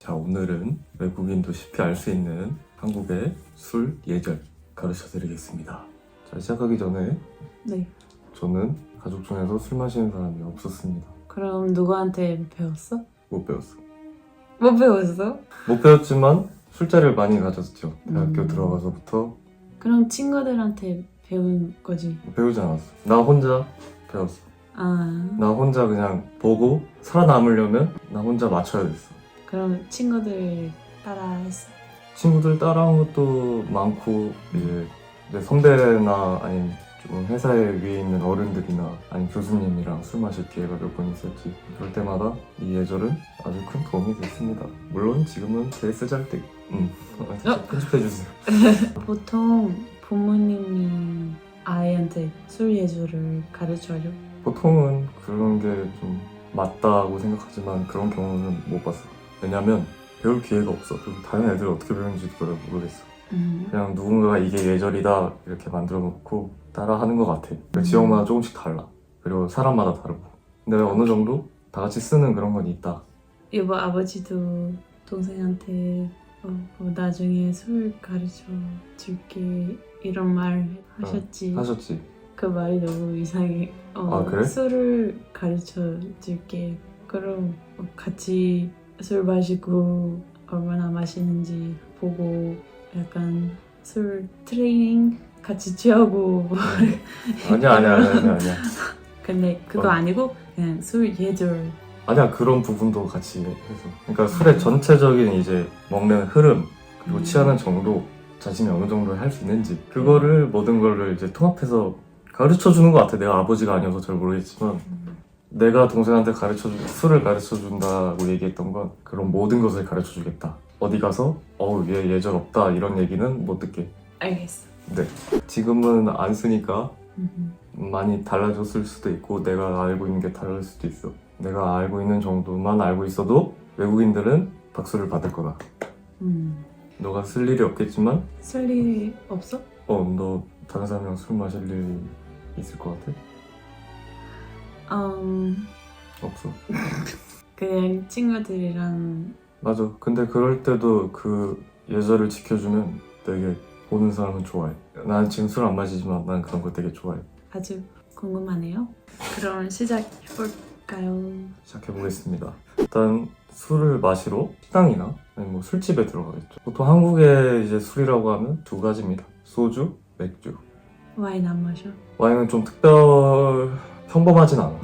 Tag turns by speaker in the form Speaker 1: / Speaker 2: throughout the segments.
Speaker 1: 자, 오늘은 외국인도 쉽게 알 수 있는 한국의 술 예절 가르쳐 드리겠습니다. 자, 시작하기 전에
Speaker 2: 네.
Speaker 1: 저는 가족 중에서 술 마시는 사람이 없었습니다.
Speaker 2: 그럼 누구한테 배웠어?
Speaker 1: 못 배웠어.
Speaker 2: 못 배웠어?
Speaker 1: 못 배웠지만 술자리를 많이 가졌죠. 대학교
Speaker 2: 음.
Speaker 1: 들어가서부터
Speaker 2: 그럼 친구들한테 배운 거지.
Speaker 1: 배우지 않았어. 나 혼자 배웠어.
Speaker 2: 아,
Speaker 1: 나 혼자 그냥 보고 살아남으려면 나 혼자 맞춰야 됐어.
Speaker 2: 그럼 친구들 따라 했어?
Speaker 1: 친구들 따라한 것도 많고, 이제 내 선배나 아니면 좀 회사에 위에 있는 어른들이나 아니면 교수님이랑 술 마실 기회가 몇 번 있었지. 그럴 때마다 이 예절은 아주 큰 도움이 됐습니다. 물론 지금은 제일 쓰잘데기. 편집해주세요.
Speaker 2: 보통 부모님이 아이한테 술 예절을 가르쳐줘?
Speaker 1: 보통은 그런 게 좀 맞다고 생각하지만 그런 경우는 못 봤어. 왜냐면 배울 기회가 없어. 그리고 다른 애들 어떻게 배우는지도 별로 모르겠어. 그냥 누군가가 이게 예절이다 이렇게 만들어 놓고 따라 하는 것 같아. 그러니까 지역마다 조금씩 달라. 그리고 사람마다 다르고. 근데 어느 정도 다 같이 쓰는 그런 건 있다.
Speaker 2: 여보 아버지도 동생한테 나중에 술 가르쳐 줄게 이런 말 하셨지?
Speaker 1: 하셨지?
Speaker 2: 그 말이 너무 이상해.
Speaker 1: 아, 그래?
Speaker 2: 술을 가르쳐 줄게. 그럼 같이 술 마시고 얼마나 마시는지 보고 약간 술 트레이닝 같이 취하고
Speaker 1: 아니야.
Speaker 2: 근데 그거 아니고 그냥 술 예절.
Speaker 1: 아니야, 그런 부분도 같이 해서. 그러니까 술의 전체적인 이제 먹는 흐름, 그리고 취하는 정도, 자신이 어느 정도 할 수 있는지, 그거를 모든 거를 이제 통합해서 가르쳐 주는 것 같아. 내가 아버지가 아니어서 잘 모르겠지만, 내가 동생한테 술을 가르쳐 준다고 얘기했던 건 그런 모든 것을 가르쳐 주겠다. 어디 가서, 얘 예절 없다, 이런 얘기는 못 듣게.
Speaker 2: 알겠어.
Speaker 1: 네. 지금은 안 쓰니까 많이 달라졌을 수도 있고, 내가 알고 있는 게 다를 수도 있어. 내가 알고 있는 정도만 알고 있어도 외국인들은 박수를 받을 거다. 너가 쓸 일이 없겠지만,
Speaker 2: 쓸 일이 없어?
Speaker 1: 너 다른 사람이랑 술 마실 일이 있을 것 같아? 없어.
Speaker 2: 그냥 친구들이랑.
Speaker 1: 맞아. 근데 그럴 때도 그 예절을 지켜주면 되게 보는 사람은 좋아해. 난 지금 술 안 마시지만 난 그런 거 되게 좋아해.
Speaker 2: 아주 궁금하네요. 그럼 시작해볼까요?
Speaker 1: 시작해보겠습니다. 일단 술을 마시러 식당이나 아니면 뭐 술집에 들어가겠죠. 보통 한국의 이제 술이라고 하면 두 가지입니다. 소주, 맥주.
Speaker 2: 와인 안 마셔?
Speaker 1: 와인은 좀 평범하진 않아.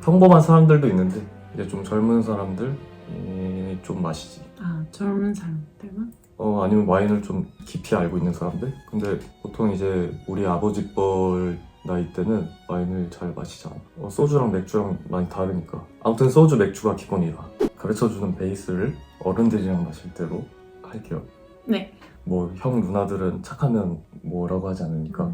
Speaker 1: 평범한 사람들도 있는데 이제 좀 젊은 사람들이 좀 마시지.
Speaker 2: 아, 젊은 사람들만?
Speaker 1: 아니면 와인을 좀 깊이 알고 있는 사람들? 근데 보통 이제 우리 아버지 뻘 나이 때는 와인을 잘 마시지 않아. 소주랑 맥주랑 많이 다르니까. 아무튼 소주, 맥주가 기본이다. 가르쳐주는 베이스를 어른들이랑 마실 때로 할게요.
Speaker 2: 네.
Speaker 1: 뭐 형 누나들은 착하면 뭐라고 하지 않으니까.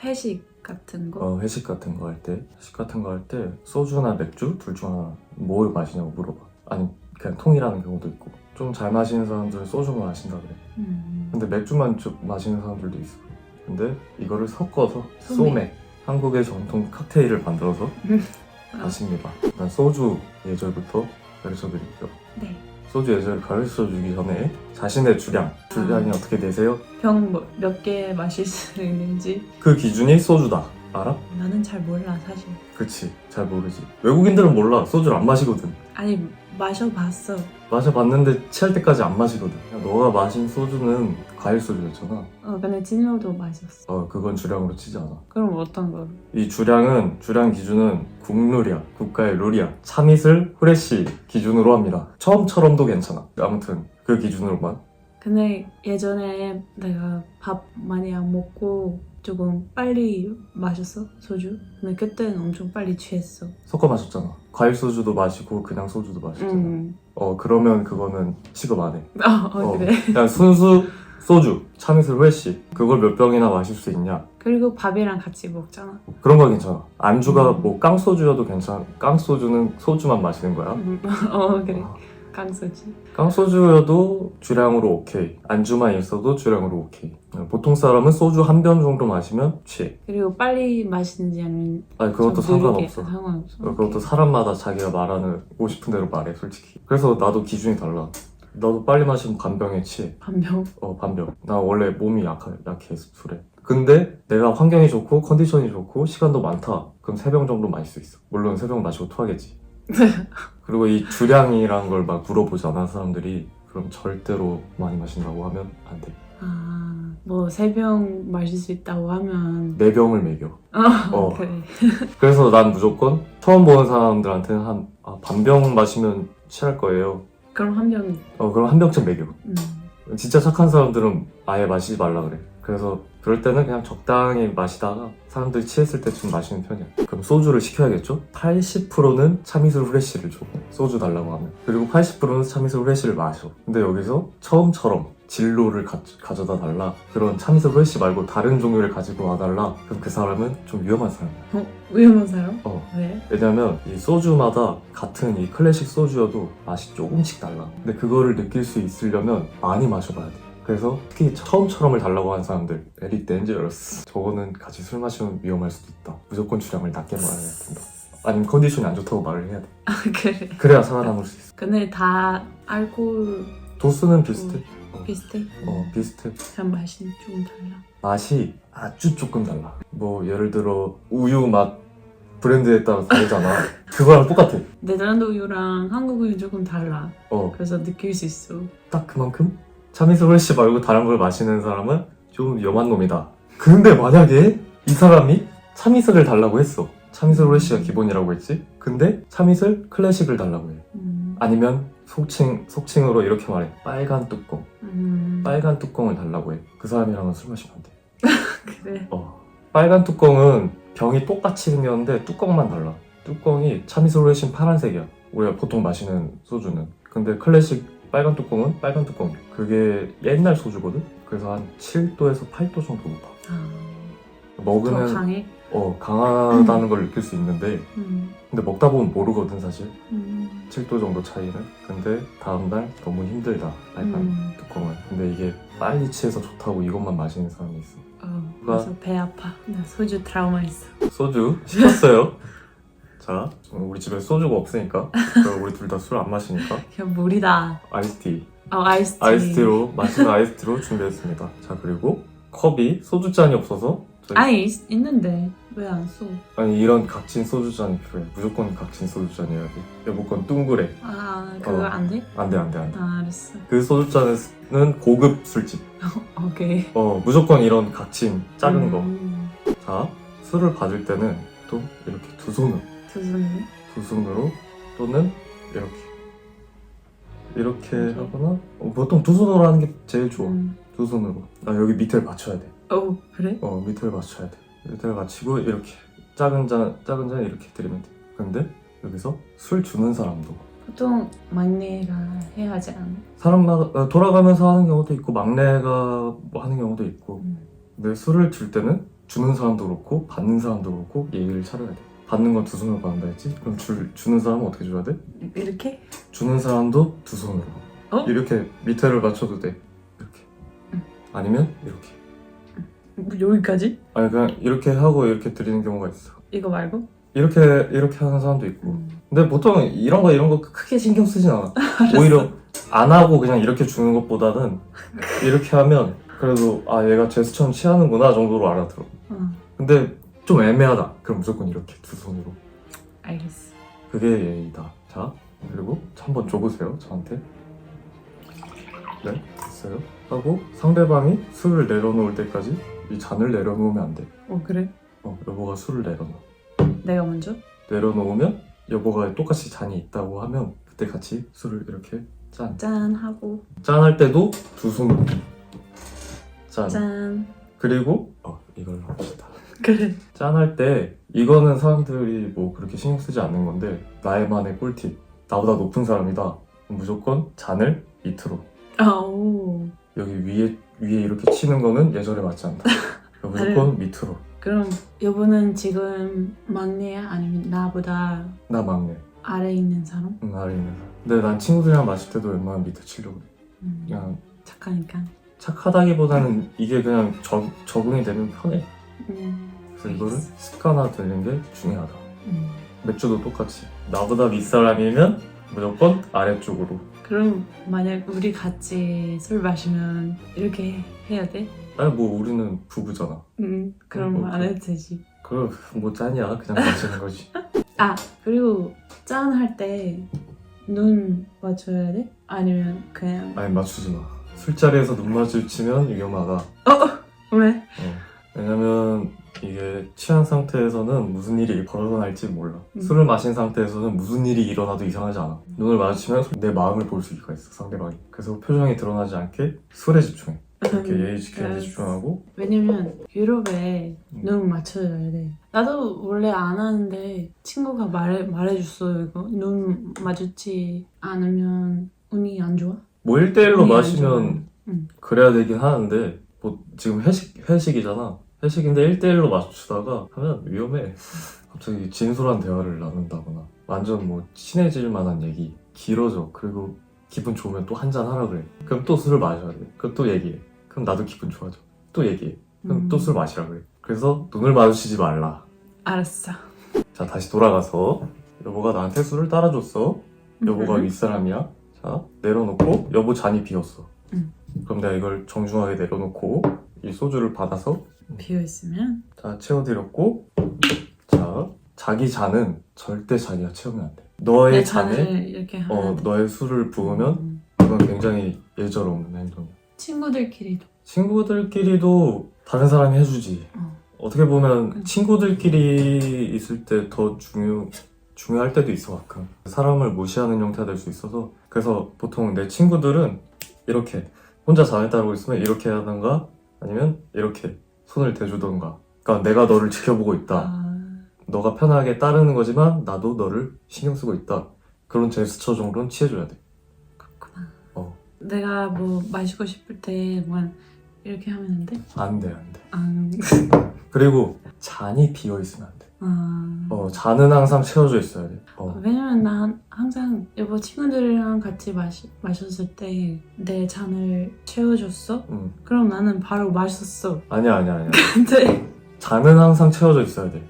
Speaker 2: 회식 같은 거?
Speaker 1: 회식 같은 거 할 때 소주나 맥주 둘 중 하나 뭘 마시냐고 물어봐. 아니 그냥 통이라는 경우도 있고. 좀 잘 마시는 사람들은 소주만 마신다 그래. 근데 맥주만 좀 마시는 사람들도 있어. 근데 이거를 섞어서 소맥, 한국의 전통 칵테일을 만들어서 마십니다. 일단 소주 예절부터 가르쳐 드릴게요.
Speaker 2: 네.
Speaker 1: 소주 예절을 가르쳐 주기 전에 자신의 주량이 어떻게 되세요?
Speaker 2: 병 몇 개 마실 수 있는지?
Speaker 1: 그 기준이 소주다. 알아?
Speaker 2: 나는 잘 몰라 사실.
Speaker 1: 그치, 잘 모르지. 외국인들은 몰라. 소주를 안 마시거든.
Speaker 2: 아니 마셔봤어.
Speaker 1: 마셔봤는데 취할 때까지 안 마시거든. 너가 마신 소주는 과일 소주였잖아.
Speaker 2: 근데 진로도 마셨어.
Speaker 1: 그건 주량으로 치지 않아.
Speaker 2: 그럼 어떤 거?
Speaker 1: 이 주량 기준은 국룰이야. 국가의 룰이야. 참이슬, 후레쉬 기준으로 합니다. 처음처럼도 괜찮아. 아무튼 그 기준으로만.
Speaker 2: 근데 예전에 내가 밥 많이 안 먹고 조금 빨리 마셨어, 소주. 근데 그때는 엄청 빨리 취했어.
Speaker 1: 섞어 마셨잖아. 과일 소주도 마시고 그냥 소주도 마셨잖아. 그러면 그거는 취급 안 해.
Speaker 2: 그래?
Speaker 1: 그냥 순수 소주, 참이슬, 후레쉬 그걸 몇 병이나 마실 수 있냐.
Speaker 2: 그리고 밥이랑 같이 먹잖아.
Speaker 1: 그런 거 괜찮아. 안주가 뭐 깡소주여도 괜찮아. 깡소주는 소주만 마시는 거야.
Speaker 2: 그래. 깡소주.
Speaker 1: 깡소주여도 주량으로 오케이. 안주만 있어도 주량으로 오케이. 보통 사람은 소주 한 병 정도 마시면 취해.
Speaker 2: 그리고 빨리 마시는지 아니면
Speaker 1: 아니 그것도
Speaker 2: 좀 느리게?
Speaker 1: 상관없어.
Speaker 2: 상관없어.
Speaker 1: 그것도 사람마다 자기가 말하고 싶은 대로 말해 솔직히. 그래서 나도 기준이 달라. 나도 빨리 마시면 간병에 취해.
Speaker 2: 반병.
Speaker 1: 반병. 나 원래 몸이 약해 술에. 근데 내가 환경이 좋고 컨디션이 좋고 시간도 많다. 그럼 3병 정도 마실 수 있어. 물론 3병 마시고 토하겠지. 그리고 이 주량이란 걸 막 물어보잖아 사람들이. 그럼 절대로 많이 마신다고 하면 안 돼.
Speaker 2: 뭐 3병 마실 수 있다고 하면
Speaker 1: 4병을 먹여.
Speaker 2: 그래.
Speaker 1: 그래서 난 무조건 처음 보는 사람들한테는 반병 마시면 취할 거예요.
Speaker 2: 그럼 한 병.
Speaker 1: 그럼 한 병쯤 먹여. 진짜 착한 사람들은 아예 마시지 말라 그래. 그래서 그럴 때는 그냥 적당히 마시다가 사람들이 취했을 때쯤 마시는 편이야. 그럼 소주를 시켜야겠죠? 80%는 참이슬 후레쉬를 줘. 소주 달라고 하면. 그리고 80%는 참이슬 후레쉬를 마셔. 근데 여기서 처음처럼 진로를 가져다 달라. 그런 참이슬 후레쉬 말고 다른 종류를 가지고 와달라. 그럼 그 사람은 좀 위험한 사람이야.
Speaker 2: 위험한 사람? 왜?
Speaker 1: 왜냐면 이 소주마다 같은 이 클래식 소주여도 맛이 조금씩 달라. 근데 그거를 느낄 수 있으려면 많이 마셔봐야 돼. 그래서 특히 처음처럼을 달라고 하는 사람들 very dangerous. 저거는 같이 술 마시면 위험할 수도 있다. 무조건 주량을 낮게 말해야 된다. 아니면 컨디션이 안 좋다고 말을 해야 돼.
Speaker 2: 그래.
Speaker 1: 그래야 살아남을 수 있어.
Speaker 2: 근데 다 알코올
Speaker 1: 도수는 비슷해.
Speaker 2: 비슷해?
Speaker 1: 비슷해.
Speaker 2: 그냥 맛이 조금 달라.
Speaker 1: 맛이 아주 조금 달라. 뭐 예를 들어 우유 맛 브랜드에 따라 다르잖아. 그거랑 똑같아.
Speaker 2: 네덜란드 우유랑 한국 우유 조금 달라. 그래서 느낄 수 있어.
Speaker 1: 딱 그만큼? 참이슬 후레쉬 말고 다른 걸 마시는 사람은 좀 위험한 놈이다. 근데 만약에 이 사람이 참이슬을 달라고 했어. 참이슬 후레쉬가 기본이라고 했지? 근데 참이슬 클래식을 달라고 해. 아니면 속칭으로 이렇게 말해. 빨간 뚜껑. 빨간 뚜껑을 달라고 해. 그 사람이랑은 술 마시면 안 돼.
Speaker 2: 그래.
Speaker 1: 빨간 뚜껑은 병이 똑같이 생겼는데 뚜껑만 달라. 뚜껑이 참이슬 후레쉬는 파란색이야. 우리가 보통 마시는 소주는. 근데 클래식 빨간 뚜껑은 빨간 뚜껑이야. 그게 옛날 소주거든? 그래서 한 7도에서 8도 정도 높아. 먹으면
Speaker 2: 더 강해?
Speaker 1: 강하다는 걸 느낄 수 있는데 근데 먹다 보면 모르거든 사실. 7도 정도 차이는. 근데 다음날 너무 힘들다 빨간 뚜껑은. 근데 이게 빨리 취해서 좋다고 이것만 마시는 사람이 있어.
Speaker 2: 그래서 배 아파. 나 소주 트라우마 있어.
Speaker 1: 소주 시켰어요. 자, 우리 집에 소주가 없으니까 우리 둘 다 술 안 마시니까
Speaker 2: 그냥 물이다.
Speaker 1: 아이스티.
Speaker 2: 아이스티.
Speaker 1: 아이스티로 맛있는 아이스티로 준비했습니다. 자, 그리고 컵이 소주잔이 없어서
Speaker 2: 아니 있는데 왜 안 써?
Speaker 1: 아니 이런 각진 소주잔이 필요해. 무조건 각진 소주잔이어야 돼. 여보건 둥그레.
Speaker 2: 그거 안 돼?
Speaker 1: 안 돼.
Speaker 2: 알았어.
Speaker 1: 그 소주잔은 고급 술집.
Speaker 2: 오케이.
Speaker 1: 무조건 이런 각진 작은 거. 자, 술을 받을 때는 또 이렇게 두 손으로. 두 손으로 또는 이렇게 하거나 보통 두 손으로 하는 게 제일 좋아. 두 손으로. 여기 밑을 맞춰야 돼.
Speaker 2: 그래?
Speaker 1: 밑을 맞춰야 돼. 밑을 맞추고 이렇게 작은 잔 이렇게 들이면 돼. 근데 여기서 술 주는 사람도
Speaker 2: 보통 막내가 해야 하지 않아?
Speaker 1: 사람마다 돌아가면서 하는 경우도 있고 막내가 뭐 하는 경우도 있고. 근데 술을 줄 때는 주는 사람도 그렇고 받는 사람도 그렇고 예의를 차려야 돼. 받는 건 두 손으로 받는다 했지? 그럼 주는 사람은 어떻게 줘야 돼?
Speaker 2: 이렇게?
Speaker 1: 주는 사람도 두 손으로. 이렇게 밑에를 맞춰도 돼. 이렇게. 아니면 이렇게.
Speaker 2: 여기까지?
Speaker 1: 아니 그냥 이렇게 하고 이렇게 드리는 경우가 있어.
Speaker 2: 이거 말고?
Speaker 1: 이렇게 하는 사람도 있고. 근데 보통 이런 거 크게 신경 쓰진 않아. 오히려 안 하고 그냥 이렇게 주는 것보다는 이렇게 하면 그래도 얘가 제스처는 취하는구나 정도로 알아들어. 근데 좀 애매하다. 그럼 무조건 이렇게 두 손으로.
Speaker 2: 알겠어.
Speaker 1: 그게 예의다. 자, 그리고 한번 줘보세요. 저한테. 네, 됐어요. 하고 상대방이 술을 내려놓을 때까지 이 잔을 내려놓으면 안 돼.
Speaker 2: 그래?
Speaker 1: 여보가 술을 내려놓아.
Speaker 2: 내가 먼저?
Speaker 1: 내려놓으면 여보가 똑같이 잔이 있다고 하면 그때 같이 술을 이렇게
Speaker 2: 짠하고
Speaker 1: 짠할 때도 두 손으로
Speaker 2: 짠.
Speaker 1: 그리고 이걸로 합시다.
Speaker 2: 그래.
Speaker 1: 짠할 때 이거는 사람들이 뭐 그렇게 신경 쓰지 않는 건데 나의만의 꿀팁. 나보다 높은 사람이다. 무조건 잔을 밑으로. 여기 위에 이렇게 치는 거는 예절에 맞지 않다. 무조건 밑으로.
Speaker 2: 그럼 여보는 지금 막내야? 아니면 나보다?
Speaker 1: 나 막내.
Speaker 2: 아래 있는 사람?
Speaker 1: 아래 있는 사람. 근데 난 친구들이랑 마실 때도 웬만하면 밑에 치려고 해. 그냥
Speaker 2: 착하니까.
Speaker 1: 착하다기보다는 이게 그냥 적응이 되면 편해. 그래서 이거를
Speaker 2: 알겠어.
Speaker 1: 습관화 되는 게 중요하다. 맥주도 똑같이 나보다 윗사람이면 무조건 아래쪽으로.
Speaker 2: 그럼 만약 우리 같이 술 마시면 이렇게 해야 돼?
Speaker 1: 아니 뭐 우리는 부부잖아.
Speaker 2: 그럼
Speaker 1: 뭐,
Speaker 2: 안 해도 되지.
Speaker 1: 그럼 뭐 짠이야 그냥 마시는 거지.
Speaker 2: 아 그리고 짠 할 때 눈 맞춰야 돼? 아니면 그냥
Speaker 1: 아니 맞추지 마. 술자리에서 눈 마주치면 위험하다.
Speaker 2: 왜?
Speaker 1: 왜냐면 이게 취한 상태에서는 무슨 일이 벌어날지 몰라.
Speaker 2: 음.
Speaker 1: 술을 마신 상태에서는 무슨 일이 일어나도 이상하지 않아. 눈을 마주치면 내 마음을 볼 수가 있어, 상대방이. 그래서 표정이 드러나지 않게 술에 집중해. 이렇게 예의 지키는 데 집중하고.
Speaker 2: 왜냐면 유럽에 눈 맞춰줘야 돼. 나도 원래 안 하는데 친구가 말해줬어. 이거 눈 마주치 않으면 운이 안 좋아?
Speaker 1: 뭐 1대1로
Speaker 2: 운이 안
Speaker 1: 마시면
Speaker 2: 좋아.
Speaker 1: 그래야 되긴 하는데 뭐 지금 회식이잖아. 회식인데 1대1로 마주치다가 하면 위험해. 갑자기 진솔한 대화를 나눈다거나 완전 뭐 친해질 만한 얘기 길어져. 그리고 기분 좋으면 또 한잔 하라 그래. 그럼 또 술을 마셔야 돼. 그럼 또 얘기해. 그럼 나도 기분 좋아져. 또 얘기해. 그럼 또 술 마시라 그래. 그래서 눈을 마주치지 말라.
Speaker 2: 알았어.
Speaker 1: 자 다시 돌아가서 여보가 나한테 술을 따라줬어. 여보가 윗사람이야. 자 내려놓고 여보 잔이 비었어. 그럼 내가 이걸 정중하게 내려놓고 이 소주를 받아서
Speaker 2: 비어있으면
Speaker 1: 자 채워드렸고, 자 자기 잔은 절대 자기가 채우면 안 돼. 너의
Speaker 2: 내
Speaker 1: 잔에
Speaker 2: 잔을 이렇게 하나
Speaker 1: 너의 술을 부으면 그건 굉장히 예절없는 행동이야.
Speaker 2: 친구들끼리도
Speaker 1: 친구들끼리도 다른 사람이 해주지. 어떻게 보면
Speaker 2: 응.
Speaker 1: 친구들끼리 있을 때 더 중요할 때도 있어 가끔. 사람을 무시하는 형태가 될 수 있어서. 그래서 보통 내 친구들은 이렇게 혼자 잔을 따르고 있으면 이렇게 하던가 아니면 이렇게 손을 대주던가. 그러니까 내가 너를 지켜보고 있다. 너가 편하게 따르는 거지만 나도 너를 신경 쓰고 있다. 그런 제스처 정도는 취해줘야 돼.
Speaker 2: 그렇구나.
Speaker 1: 내가
Speaker 2: 내가 뭐 마시고 싶을 때만 이렇게 하면 안 돼?
Speaker 1: 안 돼, 안 돼.
Speaker 2: 아,
Speaker 1: 그리고 잔이 비어 있으면 안 돼.
Speaker 2: 아.
Speaker 1: 잔은 항상 채워져 있어야 돼.
Speaker 2: 왜냐면 난 항상 여보 친구들이랑 같이 마셨을 때 내 잔을 채워줬어? 그럼 나는 바로 마셨어.
Speaker 1: 아니야.
Speaker 2: 근데
Speaker 1: 잔은 항상 채워져 있어야 돼.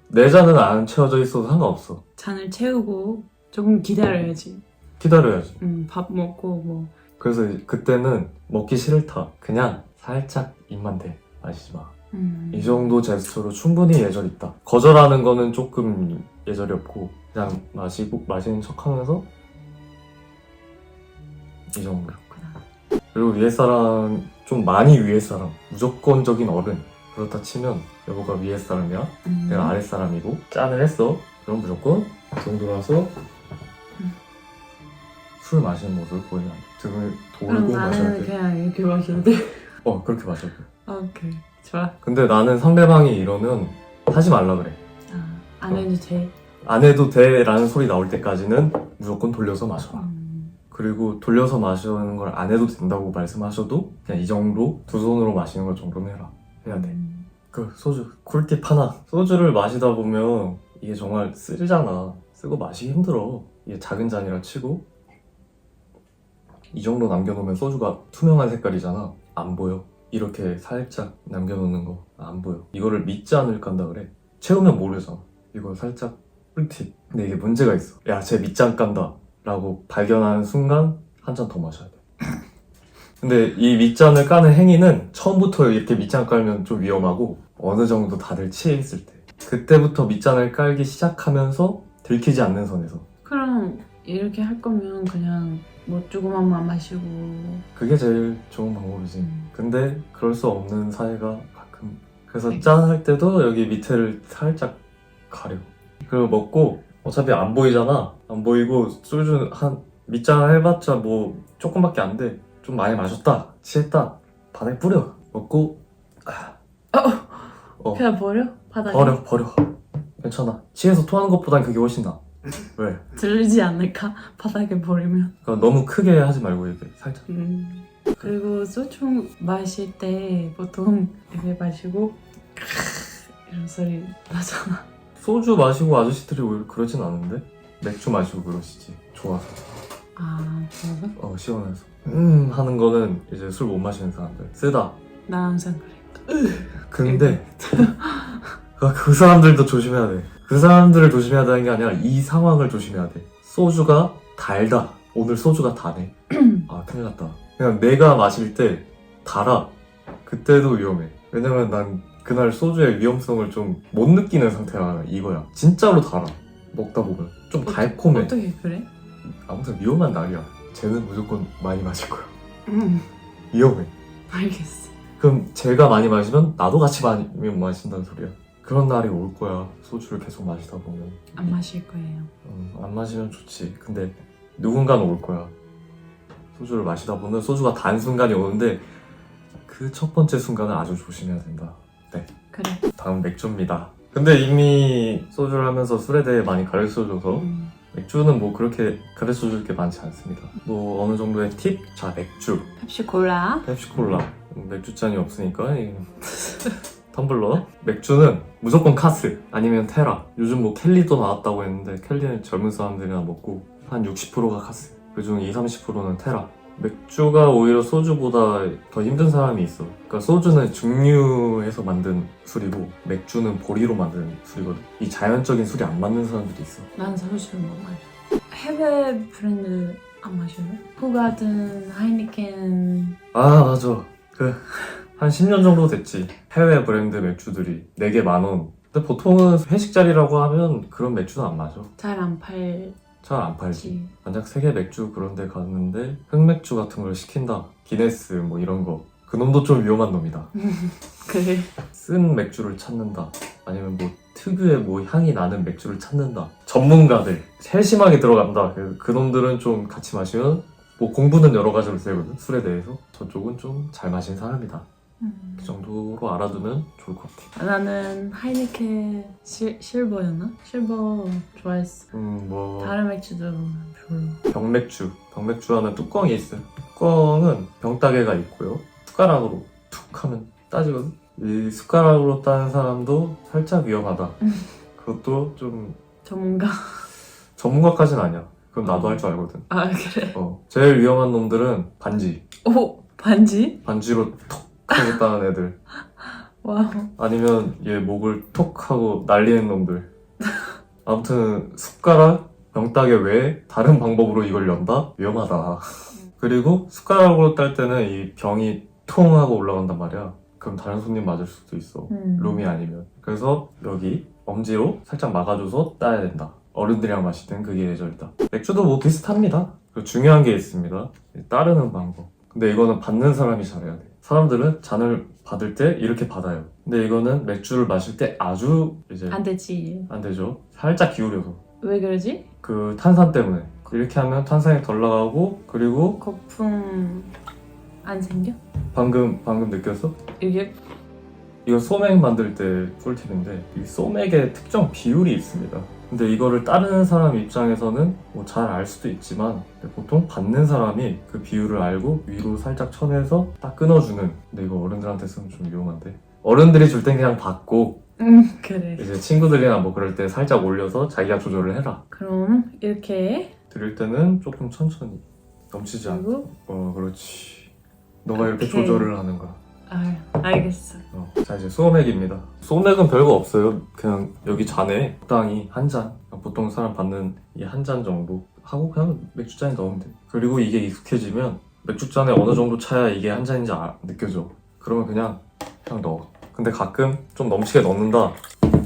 Speaker 1: 내 잔은 안 채워져 있어도 상관없어.
Speaker 2: 잔을 채우고 조금 기다려야지.
Speaker 1: 기다려야지.
Speaker 2: 밥 먹고 뭐.
Speaker 1: 그래서 그때는 먹기 싫다. 그냥 살짝 입만 대. 마시지 마. 이 정도 제스처로 충분히 예절 있다. 거절하는 거는 조금 예절이 없고 그냥 마시는 척하면서 이 정도. 그리고 위에 사람, 좀 많이 위에 사람, 무조건적인 어른 그렇다 치면 여보가 위에 사람이야, 내가 아래 사람이고 짠을 했어. 그럼 무조건 정돌아서 술 마시는 모습을 보이면 안 돼. 등을
Speaker 2: 그럼
Speaker 1: 돌고 마셔야
Speaker 2: 나는
Speaker 1: 돼.
Speaker 2: 그냥 이렇게 마셔야 돼.
Speaker 1: 그렇게 마셔야 돼.
Speaker 2: 오케이 좋아.
Speaker 1: 근데 나는 상대방이 이러면 하지 말라 그래.
Speaker 2: 안 해도 돼.
Speaker 1: 안 해도 돼 라는 소리 나올 때까지는 무조건 돌려서 마셔라. 그리고 돌려서 마시는 걸 안 해도 된다고 말씀하셔도 그냥 이 정도 두 손으로 마시는 걸 정도는 해야 돼. 그 소주 꿀팁 하나. 소주를 마시다 보면 이게 정말 쓰잖아. 쓰고 마시기 힘들어. 이게 작은 잔이라 치고 이 정도 남겨놓으면 소주가 투명한 색깔이잖아. 안 보여. 이렇게 살짝 남겨놓는 거 안 보여. 이거를 밑잔을 깐다 그래. 채우면 모르잖아. 이거 살짝 꿀팁. 근데 이게 문제가 있어. 야, 쟤 밑잔 깐다 라고 발견하는 순간 한 잔 더 마셔야 돼. 근데 이 밑잔을 까는 행위는 처음부터 이렇게 밑잔 깔면 좀 위험하고 어느 정도 다들 취해 있을 때 그때부터 밑잔을 깔기 시작하면서 들키지 않는 선에서.
Speaker 2: 그럼 이렇게 할 거면 그냥 뭐 조그만만 마시고.
Speaker 1: 그게 제일 좋은 방법이지. 근데 그럴 수 없는 사이가 가끔. 그래서
Speaker 2: 네.
Speaker 1: 짠 할 때도 여기 밑에를 살짝 가려. 그리고 먹고 어차피 안 보이잖아. 안 보이고 소주 한 밑잔 해봤자 뭐 조금밖에 안 돼. 좀 많이 마셨다, 취했다, 바닥에 뿌려. 먹고
Speaker 2: 그냥 버려? 바닥에?
Speaker 1: 버려. 괜찮아. 취해서 토하는 것보단 그게 훨씬 나아. 왜?
Speaker 2: 들리지 않을까? 바닥에 버리면.
Speaker 1: 그러니까 너무 크게 하지 말고 이렇게 살짝.
Speaker 2: 그리고 소주 마실 때 보통 이렇게 마시고 이런 소리 나잖아.
Speaker 1: 소주 마시고 아저씨들이 오히려 그러진 않은데 맥주 마시고 그러시지. 좋아서.
Speaker 2: 아, 좋아서?
Speaker 1: 시원해서. 하는 거는 이제 술 못 마시는 사람들. 쓰다.
Speaker 2: 나 항상 그래.
Speaker 1: 근데 그 사람들도 조심해야 돼. 그 사람들을 조심해야 되는 게 아니라 이 상황을 조심해야 돼. 소주가 달다. 오늘 소주가 다네. 아, 큰일 났다. 그냥 내가 마실 때 달아. 그때도 위험해. 왜냐면 난 그날 소주의 위험성을 좀 못 느끼는 상태야. 이거야. 진짜로 달아. 먹다 보면. 좀 달콤해.
Speaker 2: 어떻게 그래?
Speaker 1: 아무튼 위험한 날이야. 쟤는 무조건 많이 마실 거야.
Speaker 2: 응,
Speaker 1: 위험해.
Speaker 2: 알겠어.
Speaker 1: 그럼 제가 많이 마시면 나도 같이 많이 마신다는 소리야. 그런 날이 올 거야. 소주를 계속 마시다 보면.
Speaker 2: 안 마실 거예요.
Speaker 1: 안 마시면 좋지. 근데 누군가는 올 거야. 소주를 마시다 보면 소주가 단 순간이 오는데 그 첫 번째 순간을 아주 조심해야 된다. 네.
Speaker 2: 그래.
Speaker 1: 다음 맥주입니다. 근데 이미 소주를 하면서 술에 대해 많이 가르쳐줘서 맥주는 뭐 그렇게 가르쳐줄 게 많지 않습니다. 뭐 어느 정도의 팁? 자, 맥주.
Speaker 2: 펩시콜라.
Speaker 1: 펩시콜라. 맥주잔이 없으니까 텀블러. 맥주는 무조건 카스 아니면 테라. 요즘 뭐 켈리도 나왔다고 했는데 켈리는 젊은 사람들이나 먹고 한 60%가 카스. 그중 20-30%는 테라. 맥주가 오히려 소주보다 더 힘든 사람이 있어. 그러니까 소주는 증류해서 만든 술이고 맥주는 보리로 만든 술이거든. 이 자연적인 술이 안 맞는 사람들이 있어.
Speaker 2: 난 소주를 못 마셔. 해외 브랜드 안 마셔요? 호가든, 하이니켄.
Speaker 1: 아, 맞아. 한 10년 정도 됐지. 해외 브랜드 맥주들이 4개 10,000원. 근데 보통은 회식 자리라고 하면 그런 맥주는 안 마셔.
Speaker 2: 잘 안 팔지.
Speaker 1: 잘 안 팔지. 만약 세계 맥주 그런 데 갔는데 흑맥주 같은 걸 시킨다. 기네스 뭐 이런 거. 그 놈도 좀 위험한 놈이다.
Speaker 2: 그래.
Speaker 1: 쓴 맥주를 찾는다. 아니면 뭐 특유의 뭐 향이 나는 맥주를 찾는다. 전문가들. 세심하게 들어간다. 그 놈들은 좀 같이 마시면 뭐 공부는 여러 가지로 되거든. 술에 대해서. 저쪽은 좀 잘 마신 사람이다. 그 정도로 알아두면 좋을 것 같아.
Speaker 2: 나는 하이니켄 실버였나? 실버 좋아했어.
Speaker 1: 뭐
Speaker 2: 다른 맥주도 별로.
Speaker 1: 병맥주. 병맥주 하면 뚜껑이 있어요. 뚜껑은 병따개가 있고요. 숟가락으로 툭 하면 따지거든. 이 숟가락으로 따는 사람도 살짝 위험하다. 그것도 좀 전문가까지는 아니야. 그건 나도 할 줄 알거든.
Speaker 2: 아, 그래?
Speaker 1: 제일 위험한 놈들은 반지.
Speaker 2: 오! 반지?
Speaker 1: 반지로 톡 하고 따는 애들.
Speaker 2: 와우.
Speaker 1: 아니면 얘 목을 톡 하고 날리는 놈들. 아무튼 숟가락, 병따개 외에 다른 방법으로 이걸 연다? 위험하다. 그리고 숟가락으로 딸 때는 이 병이 통 하고 올라간단 말이야. 그럼 다른 손님 맞을 수도 있어. 룸이 아니면. 그래서 여기 엄지로 살짝 막아줘서 따야 된다. 어른들이랑 마실 땐 그게 예절이다. 맥주도 뭐 비슷합니다. 중요한 게 있습니다. 따르는 방법. 근데 이거는 받는 사람이 잘해야 돼. 사람들은 잔을 받을 때 이렇게 받아요. 근데 이거는 맥주를 마실 때 아주 이제
Speaker 2: 안 되지.
Speaker 1: 안 되죠. 살짝 기울여서.
Speaker 2: 왜 그러지?
Speaker 1: 그 탄산 때문에. 이렇게 하면 탄산이 덜 나가고, 그리고
Speaker 2: 거품 안 생겨?
Speaker 1: 방금 느꼈어?
Speaker 2: 이게
Speaker 1: 이거 소맥 만들 때 꿀팁인데 이 소맥의 특정 비율이 있습니다. 근데 이거를 따르는 사람 입장에서는 뭐 잘 알 수도 있지만 보통 받는 사람이 그 비율을 알고 위로 살짝 쳐내서 딱 끊어주는. 근데 이거 어른들한테 쓰면 좀 위험한데 어른들이 줄 땐 그냥 받고
Speaker 2: 그래.
Speaker 1: 이제 친구들이나 뭐 그럴 때 살짝 올려서 자기가 조절을 해라.
Speaker 2: 그럼 이렇게
Speaker 1: 드릴 때는 조금 천천히 넘치지 않고.
Speaker 2: 그리고
Speaker 1: 그렇지. 너가 이렇게
Speaker 2: 오케이.
Speaker 1: 조절을 하는 거야.
Speaker 2: 알겠어.
Speaker 1: 자, 이제 소맥입니다. 소맥은 별거 없어요. 그냥 여기 잔에 적당히 한 잔, 보통 사람 받는 이 한 잔 정도 하고 그냥 맥주잔에 넣으면 돼. 그리고 이게 익숙해지면 맥주잔에 어느 정도 차야 이게 한 잔인지 느껴져. 그러면 그냥 넣어. 근데 가끔 좀 넘치게 넣는다.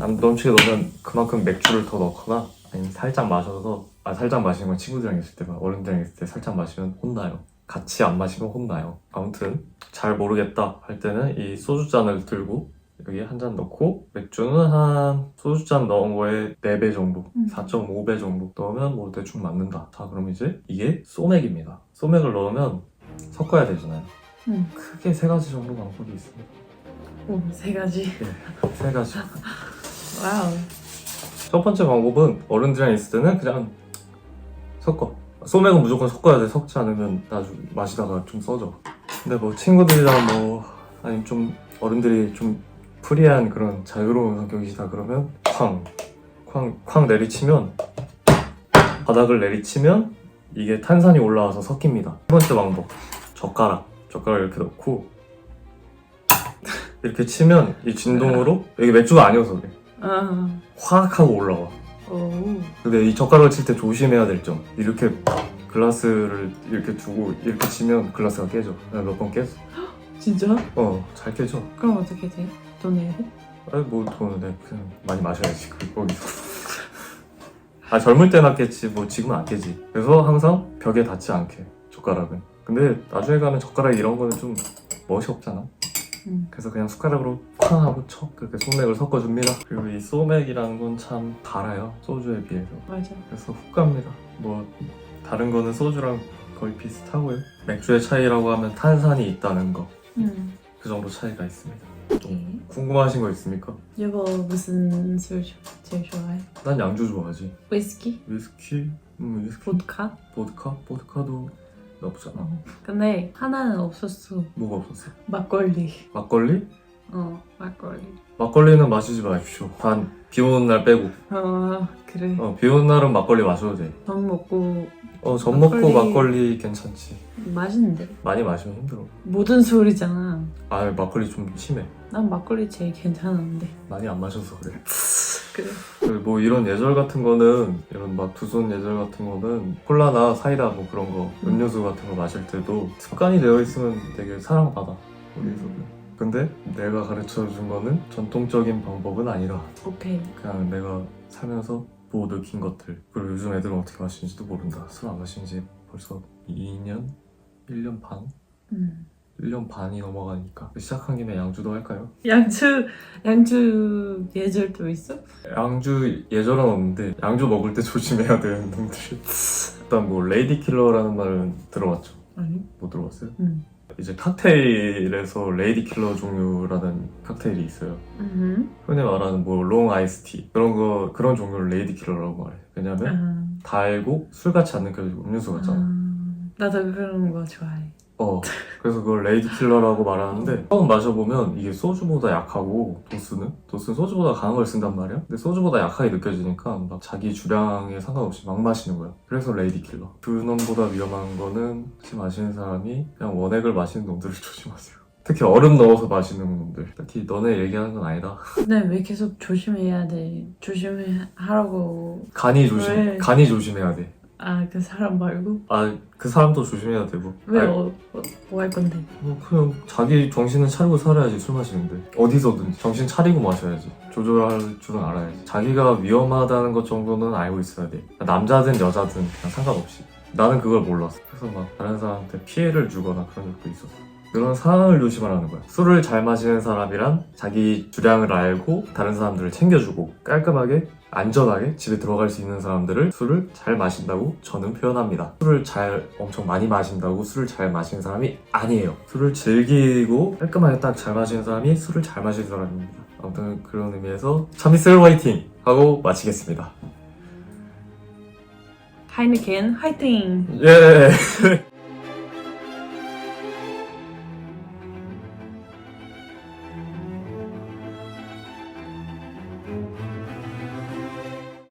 Speaker 1: 안 넘치게 넣으면 그만큼 맥주를 더 넣거나 아니면 살짝 마셔서 살짝 마시는 건 친구들이랑 있을 때만, 어른들이랑 있을 때 살짝 마시면 혼나요. 같이 안 마시면 혼나요. 아무튼 잘 모르겠다 할 때는 이 소주잔을 들고 여기 한 잔 넣고, 맥주는 한 소주잔 넣은 거에 4배 정도, 4.5배 정도 넣으면 뭐 대충 맞는다. 자, 그럼 이제 이게 소맥입니다. 소맥을 넣으면 섞어야 되잖아요. 크게 3가지 정도 방법이 있습니다.
Speaker 2: 오, 3가지.
Speaker 1: 네, 3가지.
Speaker 2: 와우.
Speaker 1: 첫 번째 방법은 어른들이랑 있을 때는 그냥 섞어. 소맥은 무조건 섞어야 돼. 섞지 않으면 나중에 마시다가 좀 써져. 근데 뭐 친구들이랑 뭐 아니면 좀 어른들이 좀 프리한 그런 자유로운 성격이시다 그러면 쾅 쾅 내리치면 바닥을 내리치면 이게 탄산이 올라와서 섞입니다. 세 번째 방법 젓가락 이렇게 넣고 이렇게 치면 이 진동으로 이게 맥주가 아니어서 그래 확 하고 올라와.
Speaker 2: 오.
Speaker 1: 근데 이 젓가락을 칠 때 조심해야 될 점 이렇게 글라스를 이렇게 두고 이렇게 치면 글라스가 깨져. 몇 번 깼어.
Speaker 2: 진짜?
Speaker 1: 잘 깨져.
Speaker 2: 그럼 어떻게 돼? 돈 내야 돼?
Speaker 1: 아니 뭐 돈은 그냥 많이 마셔야지 거기서. 젊을 때 낫겠지 뭐 지금은 안 깨지. 그래서 항상 벽에 닿지 않게 젓가락은. 근데 나중에 가면 젓가락 이런 거는 좀 멋이 없잖아. 그래서 그냥 숟가락으로 쾅 하고 쳐 그렇게 소맥을 섞어줍니다. 그리고 이 소맥이라는 건 참 달아요 소주에 비해서.
Speaker 2: 맞아.
Speaker 1: 그래서 훅 갑니다. 뭐 다른 거는 소주랑 거의 비슷하고요. 맥주의 차이라고 하면 탄산이 있다는 거. 그 정도 차이가 있습니다.
Speaker 2: 오케이.
Speaker 1: 궁금하신 거 있습니까?
Speaker 2: 여보 무슨 술 제일 좋아해?
Speaker 1: 난 양주 좋아하지.
Speaker 2: 위스키?
Speaker 1: 위스키? 위스키?
Speaker 2: 보드카?
Speaker 1: 보드카도 나쁘지 않아.
Speaker 2: 근데 하나는 없었어.
Speaker 1: 뭐가 없었어?
Speaker 2: 막걸리.
Speaker 1: 막걸리?
Speaker 2: 막걸리.
Speaker 1: 막걸리는 마시지 마십시오. 단 비 오는 날 빼고.
Speaker 2: 그래.
Speaker 1: 비 오는 날은 막걸리 마셔도 돼.
Speaker 2: 밥 먹고
Speaker 1: 젖 먹고 막걸리 괜찮지.
Speaker 2: 맛있는데
Speaker 1: 많이 마시면 힘들어.
Speaker 2: 모든 술이잖아.
Speaker 1: 막걸리 좀 심해.
Speaker 2: 난 막걸리 제일 괜찮은데.
Speaker 1: 많이 안 마셔서 그래.
Speaker 2: 그래.
Speaker 1: 뭐 이런 예절 같은 거는 이런 막 두 손 예절 같은 거는 콜라나 사이다 뭐 그런 거 음료수 같은 거 마실 때도 습관이 되어 있으면 되게 사랑받아 우리에서는. 근데 내가 가르쳐 준 거는 전통적인 방법은 아니다.
Speaker 2: 오케이.
Speaker 1: 그냥 내가 살면서 보고 느낀 것들. 그리고 요즘 애들은 어떻게 마시는지도 모른다. 술 안 마신 지 벌써 2년? 1년 반? 1년 반이 넘어가니까 시작한 김에 양주도 할까요?
Speaker 2: 양주 예절도 있어?
Speaker 1: 양주 예절은 없는데 양주 먹을 때 조심해야 되는 놈들. 일단 뭐 레이디 킬러라는 말은 들어봤죠?
Speaker 2: 아니.
Speaker 1: 못 들어봤어요?
Speaker 2: 응.
Speaker 1: 이제 칵테일에서 레이디 킬러 종류라는 칵테일이 있어요. 흔히 말하는 뭐 롱 아이스티 그런 종류를 레이디 킬러라고 말해. 왜냐면 달고 술같이 안 느껴지고 음료수 같잖아.
Speaker 2: 나도 그런 거 좋아해.
Speaker 1: 그래서 그걸 레이디 킬러라고 말하는데 처음 마셔보면 이게 소주보다 약하고 도수는 소주보다 강한 걸 쓴단 말이야. 근데 소주보다 약하게 느껴지니까 막 자기 주량에 상관없이 막 마시는 거야. 그래서 레이디 킬러. 그 놈보다 위험한 거는 같이 마시는 사람이 그냥 원액을 마시는 놈들을 조심하세요. 특히 얼음 넣어서 마시는 놈들. 특히 너네 얘기하는 건 아니다.
Speaker 2: 근데 왜 계속 조심해야 돼? 조심하라고.
Speaker 1: 간이
Speaker 2: 왜?
Speaker 1: 조심해야 돼.
Speaker 2: 그 사람 말고?
Speaker 1: 그 사람도 조심해야 되고.
Speaker 2: 왜 뭐 할 건데?
Speaker 1: 그냥 자기 정신은 차리고 살아야지. 술 마시는데 어디서든 정신 차리고 마셔야지. 조절할 줄은 알아야지. 자기가 위험하다는 것 정도는 알고 있어야 돼. 남자든 여자든 그냥 상관없이. 나는 그걸 몰랐어. 그래서 막 다른 사람한테 피해를 주거나 그런 적도 있었어. 그런 상황을 조심하라는 거야. 술을 잘 마시는 사람이란 자기 주량을 알고 다른 사람들을 챙겨주고 깔끔하게 안전하게 집에 들어갈 수 있는 사람들을 술을 잘 마신다고 저는 표현합니다. 술을 엄청 많이 마신다고 술을 잘 마시는 사람이 아니에요. 술을 즐기고 깔끔하게 딱 잘 마시는 사람이 술을 잘 마시는 사람입니다. 아무튼 그런 의미에서 참이슬 화이팅! 하고 마치겠습니다.
Speaker 2: 하이니켄 화이팅!
Speaker 1: 예!